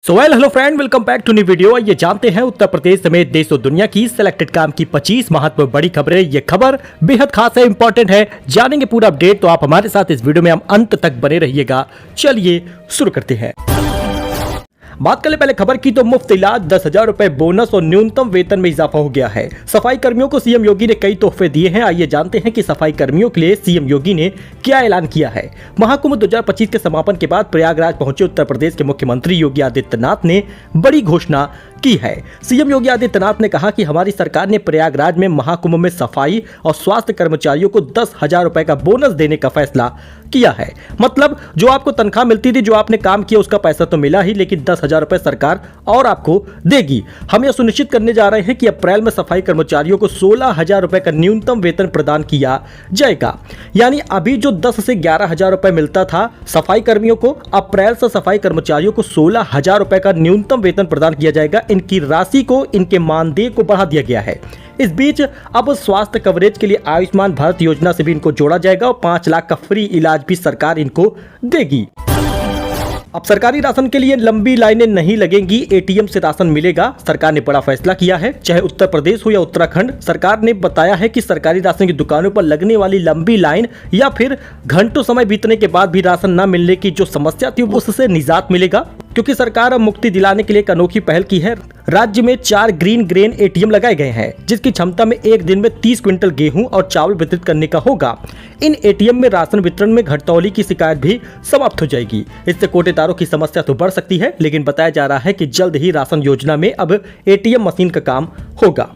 Hello friend, welcome back to new video. ये जानते हैं उत्तर प्रदेश समेत देश और दुनिया की सिलेक्टेड काम की 25 महत्वपूर्ण बड़ी खबरें। ये खबर बेहद खास है, इंपॉर्टेंट है, जानेंगे पूरा अपडेट। तो आप हमारे साथ इस वीडियो में हम अंत तक बने रहिएगा। चलिए शुरू करते हैं। बात करें पहले खबर की, तो मुफ्त इलाज, 10,000 रुपए बोनस और न्यूनतम वेतन में इजाफा हो गया है। सफाई कर्मियों को सीएम योगी ने कई तोहफे दिए हैं। आइए जानते हैं कि सफाई कर्मियों के लिए सीएम योगी ने क्या ऐलान किया है। महाकुंभ 2025 के समापन के बाद प्रयागराज पहुंचे उत्तर प्रदेश के मुख्यमंत्री योगी आदित्यनाथ ने बड़ी घोषणा की है। सीएम योगी आदित्यनाथ ने कहा कि हमारी सरकार ने प्रयागराज में महाकुंभ में सफाई और स्वास्थ्य कर्मचारियों को 10,000 रुपए का बोनस देने का फैसला किया है। मतलब जो आपको तनख्वाह मिलती थी, जो आपने काम किया उसका पैसा तो मिला ही, लेकिन 10,000 रुपए सरकार और आपको देगी। हम यह सुनिश्चित करने जा रहे हैं कि अप्रैल में सफाई कर्मचारियों को 16,000 रुपए का न्यूनतम वेतन प्रदान किया जाएगा। यानी अभी जो 10 से 11,000 रुपए मिलता था सफाई कर्मियों को, अप्रैल से सफाई कर्मचारियों को 16,000 रुपए का न्यूनतम वेतन प्रदान किया जाएगा। इनकी राशि को, इनके मानदेय को बढ़ा दिया गया है। इस बीच अब स्वास्थ्य कवरेज के लिए आयुष्मान भारत योजना से भी इनको जोड़ा जाएगा और 5 लाख का फ्री इलाज भी सरकार इनको देगी। अब सरकारी राशन के लिए लंबी लाइनें नहीं लगेंगी, एटीएम से राशन मिलेगा। सरकार ने बड़ा फैसला किया है। चाहे उत्तर प्रदेश हो या उत्तराखंड, सरकार ने बताया है कि सरकारी राशन की दुकानों पर लगने वाली लंबी लाइन या फिर घंटों समय बीतने के बाद भी राशन न मिलने की जो समस्या थी उससे निजात मिलेगा, क्योंकि सरकार अब मुक्ति दिलाने के लिए एक अनोखी पहल की है। राज्य में 4 ग्रीन ग्रेन एटीएम लगाए गए हैं, जिसकी क्षमता में एक दिन में 30 क्विंटल गेहूं और चावल वितरित करने का होगा। इन एटीएम में राशन वितरण में घटतौली की शिकायत भी समाप्त हो जाएगी। इससे कोटेदारों की समस्या तो बढ़ सकती है, लेकिन बताया जा रहा है कि जल्द ही राशन योजना में अब एटीएम मशीन का काम होगा।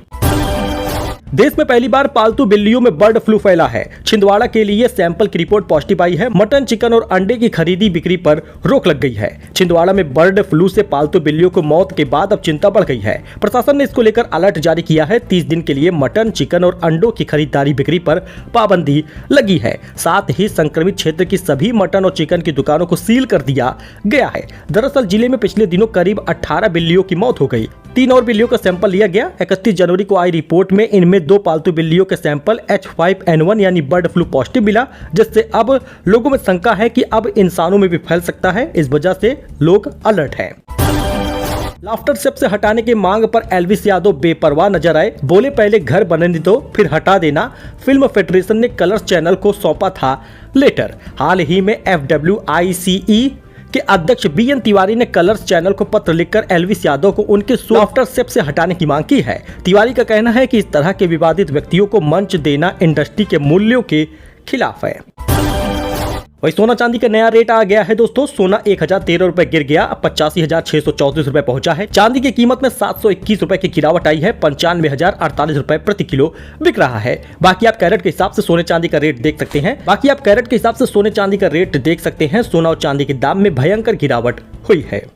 देश में पहली बार पालतू बिल्लियों में बर्ड फ्लू फैला है। छिंदवाड़ा के लिए सैंपल की रिपोर्ट पॉजिटिव आई है। मटन, चिकन और अंडे की खरीदी बिक्री पर रोक लग गई है। छिंदवाड़ा में बर्ड फ्लू से पालतू बिल्लियों को मौत के बाद अब चिंता बढ़ गई है। प्रशासन ने इसको लेकर अलर्ट जारी किया है। 30 दिन के लिए मटन, चिकन और अंडों की खरीदारी बिक्री पर पाबंदी लगी है। साथ ही संक्रमित क्षेत्र की सभी मटन और चिकन की दुकानों को सील कर दिया गया है। दरअसल जिले में पिछले दिनों करीब 18 बिल्लियों की मौत हो गई। 3 और बिल्लियों का सैंपल लिया गया। 31 जनवरी को आई रिपोर्ट में इनमें 2 पालतू बिल्लियों के सैंपल H5N1 यानी बर्ड फ्लू पॉजिटिव मिला, जिससे अब लोगों में शंका है कि अब इंसानों में भी फैल सकता है। इस वजह से लोग अलर्ट हैं। लाफ्टर शेफ से हटाने की मांग पर एल्विस यादव बेपरवाह नजर आए। बोले पहले घर बनने दो फिर हटा देना। फिल्म फेडरेशन ने कलर्स चैनल को सौंपा था लेटर। हाल ही में FWICE के अध्यक्ष BN तिवारी ने कलर्स चैनल को पत्र लिखकर एल्विस यादव को उनके शो लाफ्टर शेफ से हटाने की मांग की है। तिवारी का कहना है कि इस तरह के विवादित व्यक्तियों को मंच देना इंडस्ट्री के मूल्यों के खिलाफ है। वही सोना चांदी का नया रेट आ गया है दोस्तों। सोना 1,013 रुपए गिर गया, अब 85,634 रुपए पहुंचा है। चांदी की कीमत में 721 रुपए की गिरावट आई है। 95,048 रुपए प्रति किलो बिक रहा है। बाकी आप कैरेट के हिसाब से सोने चांदी का रेट देख सकते हैं। सोना और चांदी के दाम में भयंकर गिरावट हुई है।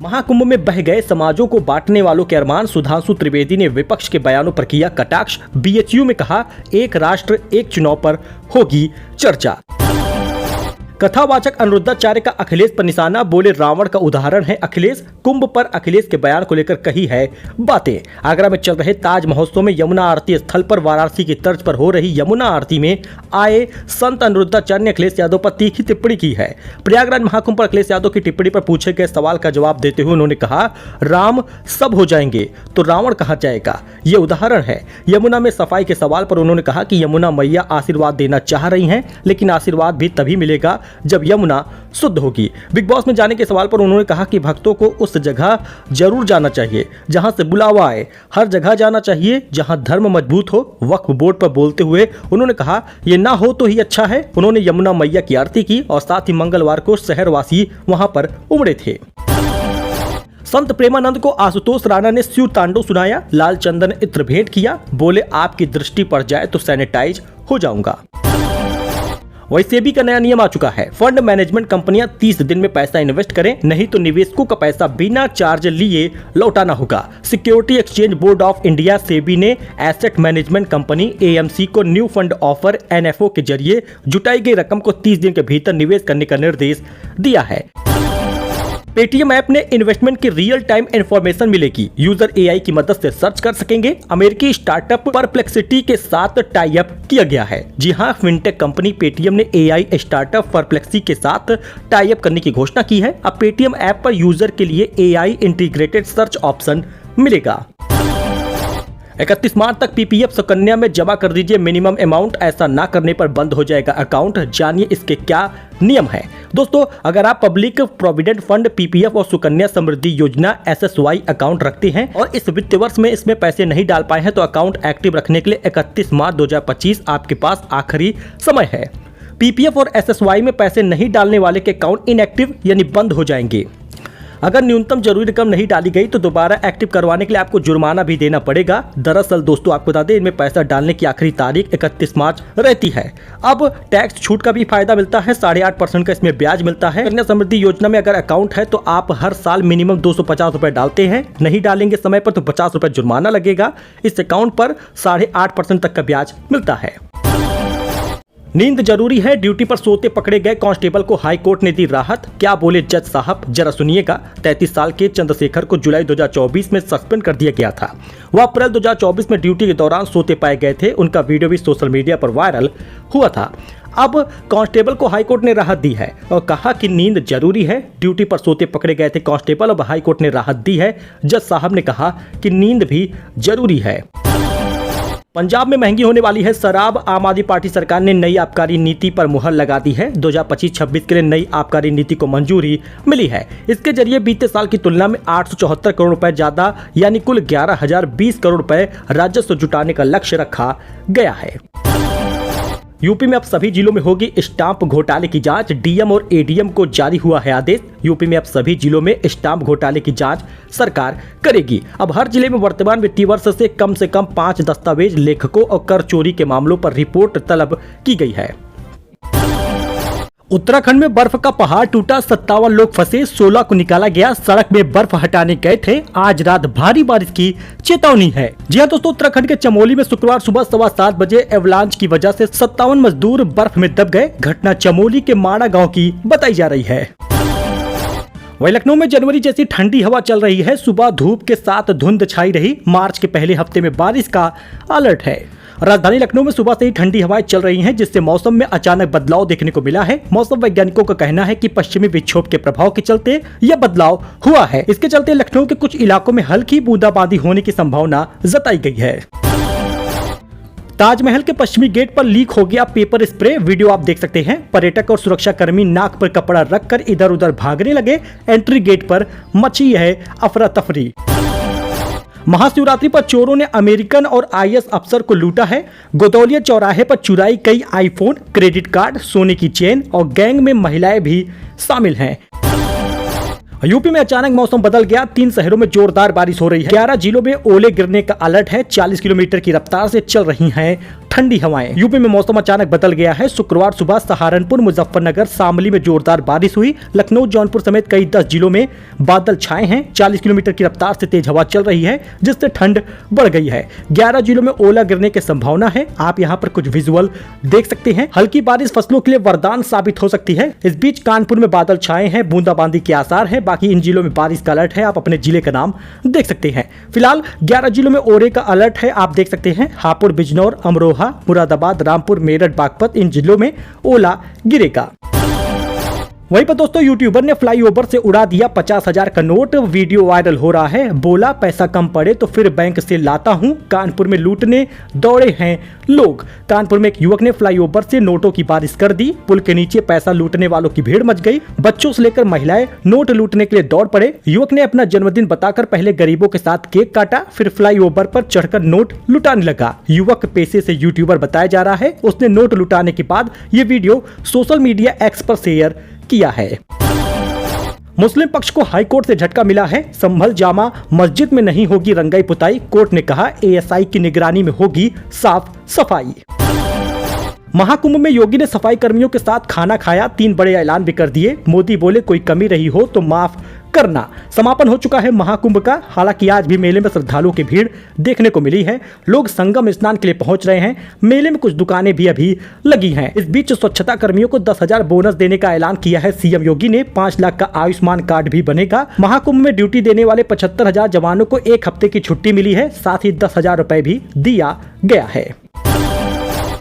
महाकुंभ में बह गए समाजों को बांटने वालों के अरमान, सुधांशु त्रिवेदी ने विपक्ष के बयानों पर किया कटाक्ष। BHU में कहा, एक राष्ट्र एक चुनाव पर होगी चर्चा। कथावाचक अनिरुद्धाचार्य का अखिलेश पर निशाना, बोले रावण का उदाहरण है अखिलेश। कुंभ पर अखिलेश के बयान को लेकर कही है बातें। आगरा में चल रहे ताज महोत्सव में यमुना आरती स्थल पर वाराणसी की तर्ज पर हो रही यमुना आरती में आए संत अनिरुद्धाचार्य ने अखिलेश यादव पर तीखी टिप्पणी की है। प्रयागराज महाकुंभ पर अखिलेश यादव की टिप्पणी पर पूछे गए सवाल का जवाब देते हुए उन्होंने कहा, राम सब हो जाएंगे तो रावण कहाँ जाएगा, ये उदाहरण है। यमुना में सफाई के सवाल पर उन्होंने कहा कि यमुना मैया आशीर्वाद देना चाह रही हैं, लेकिन आशीर्वाद भी तभी मिलेगा जब यमुना शुद्ध होगी। बिग बॉस में जाने के सवाल पर उन्होंने कहा कि भक्तों को उस जगह जरूर जाना चाहिए जहां से बुलावा आए। हर जगह जाना चाहिए जहां धर्म मजबूत हो। वक्फ बोर्ड पर बोलते हुए उन्होंने कहा, ये ना हो तो ही अच्छा है। उन्होंने यमुना मैया की आरती की और साथ ही मंगलवार को शहरवासी वहां पर उमड़े थे। संत प्रेमानंद को आशुतोष राणा ने शिव तांडव सुनाया। लाल चंदन इत्र भेंट किया। बोले, आपकी दृष्टि पड़ जाए तो सैनिटाइज हो जाऊंगा। वही सेबी का नया नियम आ चुका है। फंड मैनेजमेंट कंपनियां 30 दिन में पैसा इन्वेस्ट करें, नहीं तो निवेशकों का पैसा बिना चार्ज लिए लौटाना होगा। Security exchange board of India SEBI ने एसेट मैनेजमेंट कंपनी AMC को न्यू फंड ऑफर NFO के जरिए जुटाई गई रकम को 30 दिन के भीतर निवेश करने का निर्देश दिया है। पेटीएम ऐप ने इन्वेस्टमेंट की रियल टाइम इंफॉर्मेशन मिलेगी। यूजर एआई की मदद से सर्च कर सकेंगे। अमेरिकी स्टार्टअप परप्लेक्सिटी के साथ टाई अप किया गया है। जी हां, फिनटेक कंपनी पेटीएम ने एआई स्टार्टअप परप्लेक्सिटी के साथ टाई अप करने की घोषणा की है। अब पेटीएम ऐप पर यूजर के लिए एआई इंटीग्रेटेड सर्च ऑप्शन मिलेगा। 31 मार्च तक पीपीएफ सुकन्या में जमा कर दीजिए मिनिमम अमाउंट। ऐसा ना करने पर बंद हो जाएगा अकाउंट। जानिए इसके क्या नियम है। दोस्तों, अगर आप पब्लिक प्रोविडेंट फंड पीपीएफ और सुकन्या समृद्धि योजना एसएसवाई अकाउंट रखते हैं और इस वित्त वर्ष में इसमें पैसे नहीं डाल पाए हैं तो अकाउंट एक्टिव रखने के लिए 31 मार्च 2025 आपके पास आखिरी समय है। पीपीएफ और एसएसवाई में पैसे नहीं डालने वाले के अकाउंट इनएक्टिव यानी बंद हो जाएंगे। अगर न्यूनतम जरूरी रकम नहीं डाली गई तो दोबारा एक्टिव करवाने के लिए आपको जुर्माना भी देना पड़ेगा। दरअसल दोस्तों, आपको बता दें इनमें पैसा डालने की आखिरी तारीख 31 मार्च रहती है। अब टैक्स छूट का भी फायदा मिलता है। 8.5% का इसमें ब्याज मिलता है। कन्या समृद्धि योजना में अगर अकाउंट है तो आप हर साल मिनिमम 250 रुपए डालते हैं। नहीं डालेंगे समय पर तो 50 रुपए जुर्माना लगेगा। इस अकाउंट पर 8.5% तक का ब्याज मिलता है। नींद जरूरी है, ड्यूटी पर सोते पकड़े गए कांस्टेबल को हाई कोर्ट ने दी राहत। क्या बोले जज साहब, जरा सुनिएगा। 33 साल के चंद्रशेखर को जुलाई 2024 में सस्पेंड कर दिया गया था। वह अप्रैल 2024 में ड्यूटी के दौरान सोते पाए गए थे। उनका वीडियो भी सोशल मीडिया पर वायरल हुआ था। अब कांस्टेबल को हाईकोर्ट ने राहत दी है और कहा कि नींद जरूरी है। ड्यूटी पर सोते पकड़े गए थे कांस्टेबल, अब हाईकोर्ट ने राहत दी है। जज साहब ने कहा कि नींद भी जरूरी है। पंजाब में महंगी होने वाली है शराब। आम आदमी पार्टी सरकार ने नई आबकारी नीति पर मुहर लगा दी है। 2025-26 के लिए नई आबकारी नीति को मंजूरी मिली है। इसके जरिए बीते साल की तुलना में 874 करोड़ रुपए ज्यादा यानी कुल 11,020 करोड़ रुपए राजस्व जुटाने का लक्ष्य रखा गया है। यूपी में अब सभी जिलों में होगी स्टाम्प घोटाले की जांच। डीएम और एडीएम को जारी हुआ है आदेश। यूपी में अब सभी जिलों में स्टाम्प घोटाले की जांच सरकार करेगी। अब हर जिले में वर्तमान वित्तीय वर्ष से कम 5 दस्तावेज लेखकों और कर चोरी के मामलों पर रिपोर्ट तलब की गई है। उत्तराखंड में बर्फ का पहाड़ टूटा, 57 लोग फंसे, 16 को निकाला गया। सड़क में बर्फ हटाने गए थे। आज रात भारी बारिश की चेतावनी है। जी हां दोस्तों, उत्तराखंड के चमोली में शुक्रवार सुबह 7:15 बजे एवलांच की वजह से 57 मजदूर बर्फ में दब गए। घटना चमोली के माड़ा गांव की बताई जा रही है। वहीं लखनऊ में जनवरी जैसी ठंडी हवा चल रही है। सुबह धूप के साथ धुंध छाई रही। मार्च के पहले हफ्ते में बारिश का अलर्ट है। राजधानी लखनऊ में सुबह से ही ठंडी हवाएं चल रही हैं, जिससे मौसम में अचानक बदलाव देखने को मिला है। मौसम वैज्ञानिकों का कहना है कि पश्चिमी विक्षोभ के प्रभाव के चलते यह बदलाव हुआ है। इसके चलते लखनऊ के कुछ इलाकों में हल्की बूंदाबांदी होने की संभावना जताई गई है। ताजमहल के पश्चिमी गेट पर लीक हो गया पेपर स्प्रे। वीडियो आप देख सकते हैं। पर्यटक और सुरक्षा कर्मी नाक पर कपड़ा रखकर इधर उधर भागने लगे। एंट्री गेट पर मची है अफरा तफरी। महाशिवरात्रि पर चोरों ने अमेरिकन और आईएएस अफसर को लूटा है। गोदौलिया चौराहे पर चुराई कई आईफोन, क्रेडिट कार्ड, सोने की चेन और गैंग में महिलाएं भी शामिल हैं। यूपी में अचानक मौसम बदल गया। 3 शहरों में जोरदार बारिश हो रही है। 11 जिलों में ओले गिरने का अलर्ट है। 40 किलोमीटर की रफ्तार से चल रही हैं ठंडी हवाएं। यूपी में मौसम अचानक बदल गया है। शुक्रवार सुबह सहारनपुर, मुजफ्फरनगर, शामली में जोरदार बारिश हुई। लखनऊ, जौनपुर समेत कई 10 जिलों में बादल छाए हैं। 40 किलोमीटर की रफ्तार से तेज हवा चल रही है, जिससे ठंड बढ़ गई है। 11 जिलों में ओला गिरने की संभावना है। आप यहाँ पर कुछ विजुअल देख सकते हैं। हल्की बारिश फसलों के लिए वरदान साबित हो सकती है। इस बीच कानपुर में बादल छाए हैं, बूंदाबांदी के आसार है। बाकी इन जिलों में बारिश का अलर्ट है। आप अपने जिले का नाम देख सकते हैं। फिलहाल 11 जिलों में ओले का अलर्ट है। आप देख सकते हैं हापुड़, बिजनौर, अमरोहा, मुरादाबाद, रामपुर, मेरठ, बागपत, इन जिलों में ओला गिरेगा। वहीं पर दोस्तों, यूट्यूबर ने फ्लाईओवर से उड़ा दिया 50,000 का नोट। वीडियो वायरल हो रहा है। बोला पैसा कम पड़े तो फिर बैंक से लाता हूं। कानपुर में लूटने दौड़े हैं लोग। कानपुर में एक युवक ने फ्लाईओवर से नोटों की बारिश कर दी। पुल के नीचे पैसा लूटने वालों की भीड़ मच गई। बच्चों से लेकर महिलाएं नोट लूटने के लिए दौड़ पड़े। युवक ने अपना जन्मदिन बताकर पहले गरीबों के साथ केक काटा, फिर फ्लाईओवर पर चढ़कर नोट लुटाने लगा। युवक पेशे से यूट्यूबर बताया जा रहा है। उसने नोट लुटाने के बाद ये वीडियो सोशल मीडिया एक्स पर शेयर किया है। मुस्लिम पक्ष को हाईकोर्ट से झटका मिला है। संभल जामा मस्जिद में नहीं होगी रंगाई पुताई। कोर्ट ने कहा एएसआई की निगरानी में होगी साफ सफाई। महाकुंभ में योगी ने सफाई कर्मियों के साथ खाना खाया। 3 बड़े ऐलान भी कर दिए। मोदी बोले कोई कमी रही हो तो माफ करना। समापन हो चुका है महाकुंभ का। हालांकि आज भी मेले में श्रद्धालुओं की भीड़ देखने को मिली है। लोग संगम स्नान के लिए पहुंच रहे हैं। मेले में कुछ दुकानें भी अभी लगी हैं। इस बीच स्वच्छता कर्मियों को 10,000 बोनस देने का ऐलान किया है सीएम योगी ने। 5 लाख का आयुष्मान कार्ड भी बनेगा। महाकुंभ में ड्यूटी देने वाले 75,000 जवानों को 1 हफ्ते की छुट्टी मिली है। साथ ही 10,000 रुपए भी दिया गया है।